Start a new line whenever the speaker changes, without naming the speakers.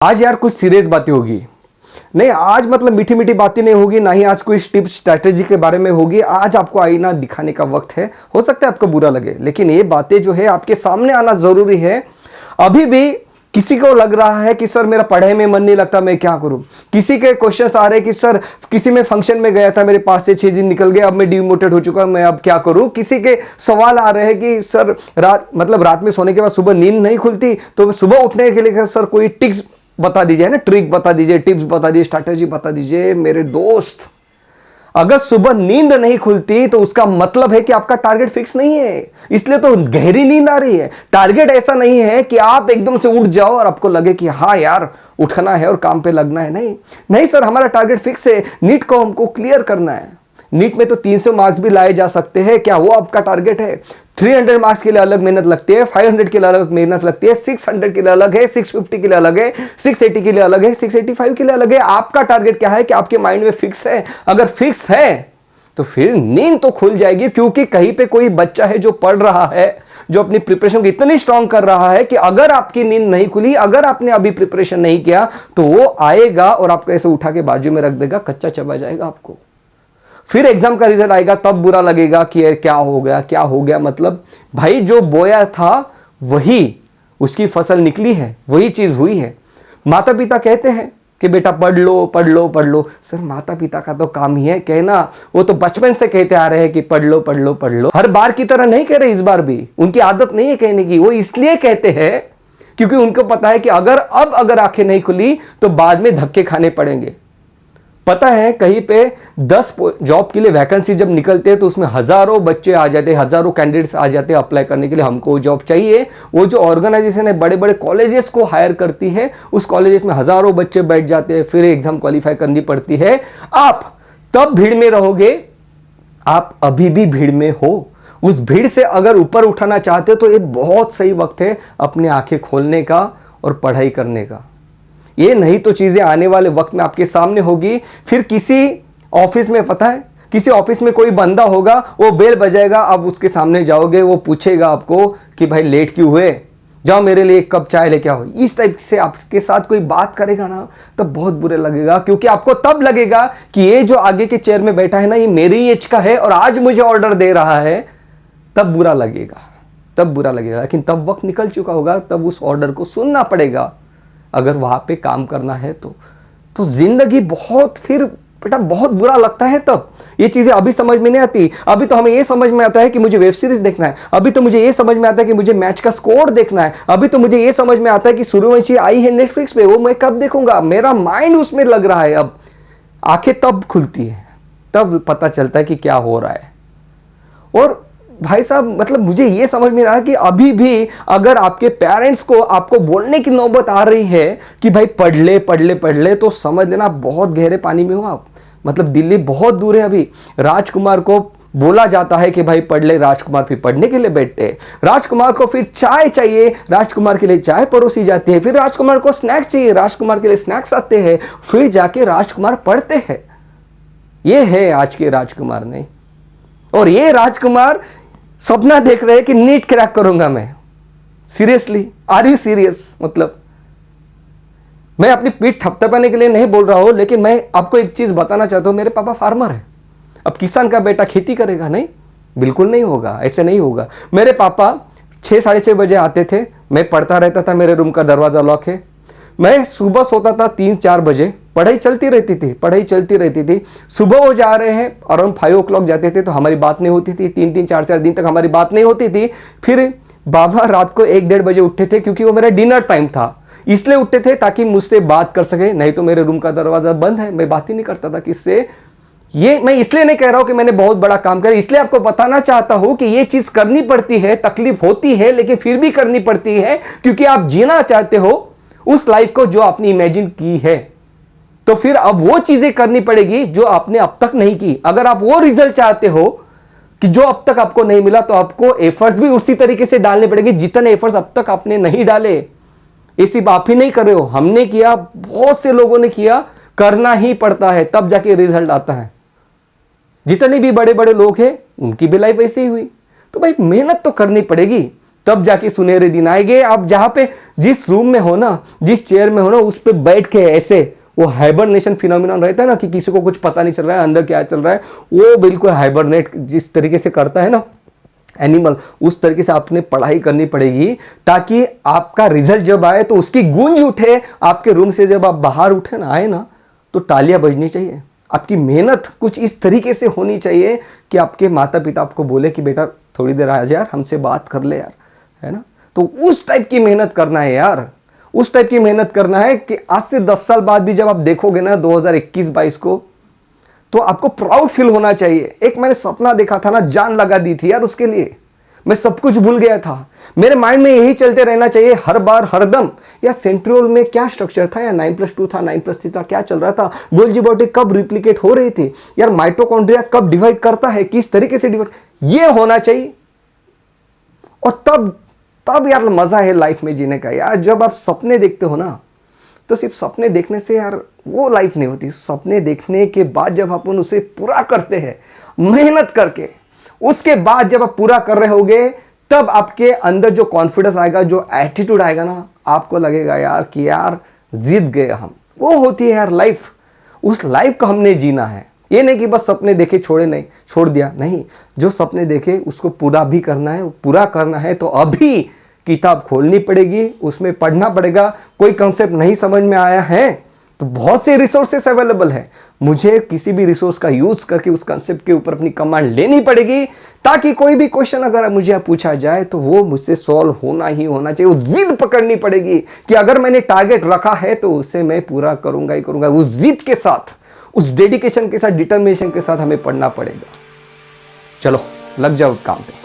आज यार कुछ सीरियस बातें होगी। नहीं, आज मतलब मीठी मीठी बातें नहीं होगी, ना ही आज कोई टिप्स स्ट्रैटेजी के बारे में होगी। आज आपको आईना दिखाने का वक्त है। हो सकता है आपको बुरा लगे, लेकिन ये बातें जो है आपके सामने आना जरूरी है। अभी भी किसी को लग रहा है कि सर मेरा पढ़ाई में मन नहीं लगता, मैं क्या करूं। किसी के क्वेश्चंस आ रहे हैं कि सर किसी में फंक्शन में गया था, मेरे पास से 6 दिन निकल गए, अब मैं डिमोटिवेट हो चुका, मैं अब क्या करूं। किसी के सवाल आ रहे हैं कि सर रात में सोने के बाद सुबह नींद नहीं खुलती, तो सुबह उठने के लिए सर कोई टिप्स बता दीजिए, ना ट्रिक बता दीजिए, टिप्स बता दीजिए, स्ट्रैटेजी बता दीजिए। मेरे दोस्त, अगर सुबह नींद नहीं खुलती तो उसका मतलब है कि आपका टारगेट फिक्स नहीं है, इसलिए तो गहरी नींद आ रही है। टारगेट ऐसा नहीं है कि आप एकदम से उठ जाओ और आपको लगे कि हाँ यार उठना है और काम पे लगना है। नहीं नहीं सर, हमारा टारगेट फिक्स है, नीट को हमको क्लियर करना है। नीट में तो 300 मार्क्स भी लाए जा सकते हैं, क्या वो आपका टारगेट है? 300 मार्क्स के लिए अलग मेहनत लगती है, 500 के लिए अलग मेहनत लगती है, 600 के लिए अलग है, 650 के लिए अलग है, 680 के लिए अलग है, 685 के लिए अलग है। आपका टारगेट क्या है कि आपके माइंड में फिक्स है? अगर फिक्स है तो फिर नींद तो खुल जाएगी, क्योंकि कहीं पे कोई बच्चा है जो पढ़ रहा है, जो अपनी प्रिपरेशन को इतनी स्ट्रांग कर रहा है कि अगर आपकी नींद नहीं खुली, अगर आपने अभी प्रिपरेशन नहीं किया, तो वो आएगा और आपको ऐसे उठा के बाजू में रख देगा, कच्चा चबा जाएगा आपको। फिर एग्जाम का रिजल्ट आएगा, तब बुरा लगेगा कि यार क्या हो गया, क्या हो गया। मतलब भाई जो बोया था वही उसकी फसल निकली है, वही चीज हुई है। माता पिता कहते हैं कि बेटा पढ़ लो पढ़ लो पढ़ लो। सर माता पिता का तो काम ही है कहना, वो तो बचपन से कहते आ रहे हैं कि पढ़ लो पढ़ लो पढ़ लो। हर बार की तरह नहीं कह रहे, इस बार भी उनकी आदत नहीं है कहने की। वो इसलिए कहते हैं क्योंकि उनको पता है कि अगर आंखें नहीं खुली तो बाद में धक्के खाने पड़ेंगे। पता है कहीं पे 10 जॉब के लिए वैकेंसी जब निकलते हैं तो उसमें हजारों बच्चे आ जाते हैं, हजारों कैंडिडेट्स आ जाते हैं अप्लाई करने के लिए, हमको जॉब चाहिए। वो जो ऑर्गेनाइजेशन है बड़े बड़े कॉलेजेस को हायर करती है, उस कॉलेजेस में हजारों बच्चे बैठ जाते हैं, फिर एग्जाम क्वालिफाई करनी पड़ती है। आप तब भीड़ में रहोगे, आप अभी भी भीड़ में हो। उस भीड़ से अगर ऊपर उठाना चाहते हो तो ये बहुत सही वक्त है अपनी आंखें खोलने का और पढ़ाई करने का। ये नहीं तो चीजें आने वाले वक्त में आपके सामने होगी। फिर किसी ऑफिस में, पता है किसी ऑफिस में कोई बंदा होगा, वो बेल बजाएगा, आप उसके सामने जाओगे, वो पूछेगा आपको कि भाई लेट क्यों हुए, जाओ मेरे लिए एक कप चाय लेके आओ। इस टाइप से आपके साथ कोई बात करेगा ना, तब बहुत बुरे लगेगा, क्योंकि आपको तब लगेगा कि ये जो आगे के चेयर में बैठा है ना, ये मेरी एज का है और आज मुझे ऑर्डर दे रहा है। तब बुरा लगेगा, तब बुरा लगेगा, लेकिन तब वक्त निकल चुका होगा, तब उस ऑर्डर को सुनना पड़ेगा अगर वहां पे काम करना है तो जिंदगी बहुत, फिर बेटा बहुत बुरा लगता है। तब ये चीजें अभी समझ में नहीं आती। अभी तो हमें ये समझ में आता है कि मुझे वेब सीरीज देखना है, अभी तो मुझे ये समझ में आता है कि मुझे मैच का स्कोर देखना है, अभी तो मुझे ये समझ में आता है कि सूर्यवंशी आई है नेटफ्लिक्स पे, वो मैं कब देखूंगा। मेरा माइंड उसमें लग रहा है। अब आंखें तब खुलती है, तब पता चलता है कि क्या हो रहा है। और भाई साहब मतलब मुझे ये समझ में आ रहा कि अभी भी अगर आपके पेरेंट्स को आपको बोलने की नौबत आ रही है कि भाई पढ़ ले पढ़ ले पढ़ ले, तो समझ लेना बहुत गहरे पानी में हो आप। मतलब दिल्ली बहुत दूर है। अभी राजकुमार को बोला जाता है कि भाई पढ़ ले, राजकुमार फिर पढ़ने के लिए बैठते हैं। राजकुमार को फिर चाय चाहिए, राजकुमार के लिए चाय परोसी जाती है। फिर राजकुमार को स्नैक्स चाहिए, राजकुमार के लिए स्नैक्स आते हैं। फिर जाके राजकुमार पढ़ते हैं। ये है आज के राजकुमार नहीं। और ये राजकुमार सपना देख रहे हैं कि नीट क्रैक करूंगा मैं। Seriously, are you serious? मतलब मैं अपनी पीठ थपथपाने के लिए नहीं बोल रहा हूं, लेकिन मैं आपको एक चीज बताना चाहता हूं। मेरे पापा फार्मर है। अब किसान का बेटा खेती करेगा? नहीं, बिल्कुल नहीं होगा, ऐसे नहीं होगा। मेरे पापा 6 साढ़े 6 बजे आते थे, मैं पढ़ता रहता था, मेरे रूम का दरवाजा लॉक है। मैं सुबह सोता था 3-4 बजे, पढ़ाई चलती रहती थी। सुबह वो जा रहे हैं, अराउंड 5 o'clock जाते थे, तो हमारी बात नहीं होती थी। 3-3 4-4 दिन तक हमारी बात नहीं होती थी। फिर बाबा रात को 1-1:30 बजे उठते थे, क्योंकि वो मेरा डिनर टाइम था, इसलिए उठते थे ताकि मुझसे बात कर सके। नहीं तो मेरे रूम का दरवाजा बंद है, मैं बात ही नहीं करता था किससे। ये मैं इसलिए नहीं कह रहा हूं कि मैंने बहुत बड़ा काम किया, इसलिए आपको बताना चाहता हूं कि ये चीज करनी पड़ती है, तकलीफ होती है, लेकिन फिर भी करनी पड़ती है, क्योंकि आप जीना चाहते हो उस लाइफ को जो आपने इमेजिन की है। तो फिर अब वो चीजें करनी पड़ेगी जो आपने अब तक नहीं की। अगर आप वो रिजल्ट चाहते हो कि जो अब तक आपको नहीं मिला, तो आपको एफर्ट्स भी उसी तरीके से डालने पड़ेंगे जितने एफर्ट्स अब तक आपने नहीं डाले। ये सिर्फ आप ही नहीं कर रहे हो, हमने किया, बहुत से लोगों ने किया। करना ही पड़ता है, तब जाके रिजल्ट आता है। जितने भी बड़े बड़े लोग हैं उनकी भी लाइफ ऐसी ही हुई। तो भाई मेहनत तो करनी पड़ेगी, तब जाके सुनहरे दिन आएंगे। आप जहां पे जिस रूम में हो ना, जिस चेयर में हो ना, उस पे बैठ के ऐसे वो हाइबरनेशन फिनोमिनन रहता है ना, कि किसी को कुछ पता नहीं चल रहा है अंदर क्या चल रहा है, वो बिल्कुल हाइबरनेट जिस तरीके से करता है ना एनिमल, उस तरीके से आपने पढ़ाई करनी पड़ेगी, ताकि आपका रिजल्ट जब आए तो उसकी गूंज उठे आपके रूम से। जब आप बाहर उठे ना, आए ना, तो तालियां बजनी चाहिए। आपकी मेहनत कुछ इस तरीके से होनी चाहिए कि आपके माता पिता आपको बोले कि बेटा थोड़ी देर आ जा यार, हमसे बात कर ले यार, है ना। तो उस टाइप की मेहनत करना है यार, उस टाइप की मेहनत करना है कि आज से 10 साल बाद भी जब आप देखोगे ना 2021-22 को, तो आपको प्राउड फील होना चाहिए। एक मैंने सपना देखा था ना, जान लगा दी थी यार उसके लिए, मैं सब कुछ भूल गया था। मेरे माइंड में यही चलते रहना चाहिए हर बार हरदम, यार सेंट्रियोल में क्या स्ट्रक्चर था, या 9+2 था, 9+3 था, क्या चल रहा था, गोल्जी बॉडी कब रिप्लिकेट हो रही थी, यार माइटोकॉन्ड्रिया कब डिवाइड करता है, किस तरीके से डिवाइड, ये होना चाहिए। और तब यार मजा है लाइफ में जीने का यार। जब आप सपने देखते हो ना, तो सिर्फ सपने देखने से यार वो लाइफ नहीं होती। सपने देखने के बाद जब अपन उसे पूरा करते हैं मेहनत करके, उसके बाद जब आप पूरा कर रहे होगे, तब आपके अंदर जो कॉन्फिडेंस आएगा, जो एटीट्यूड आएगा ना, आपको लगेगा यार कि यार जीत गए हम। वो होती है यार लाइफ। उस लाइफ को हमने जीना है। ये नहीं कि बस सपने देखे छोड़ दिया, नहीं। जो सपने देखे उसको पूरा भी करना है। पूरा करना है तो अभी किताब खोलनी पड़ेगी, उसमें पढ़ना पड़ेगा। कोई कंसेप्ट नहीं समझ में आया है तो बहुत से रिसोर्सेस अवेलेबल है, मुझे किसी भी रिसोर्स का यूज करके उस कंसेप्ट के ऊपर अपनी कमांड लेनी पड़ेगी, ताकि कोई भी क्वेश्चन अगर मुझे पूछा जाए तो वो मुझसे सॉल्व होना ही होना चाहिए। वो जिद पकड़नी पड़ेगी कि अगर मैंने टारगेट रखा है तो उसे मैं पूरा करूंगा ही करूंगा। उस जिद के साथ, उस डेडिकेशन के साथ, डिटर्मिनेशन के साथ हमें पढ़ना पड़ेगा। चलो लग जाओ काम पे।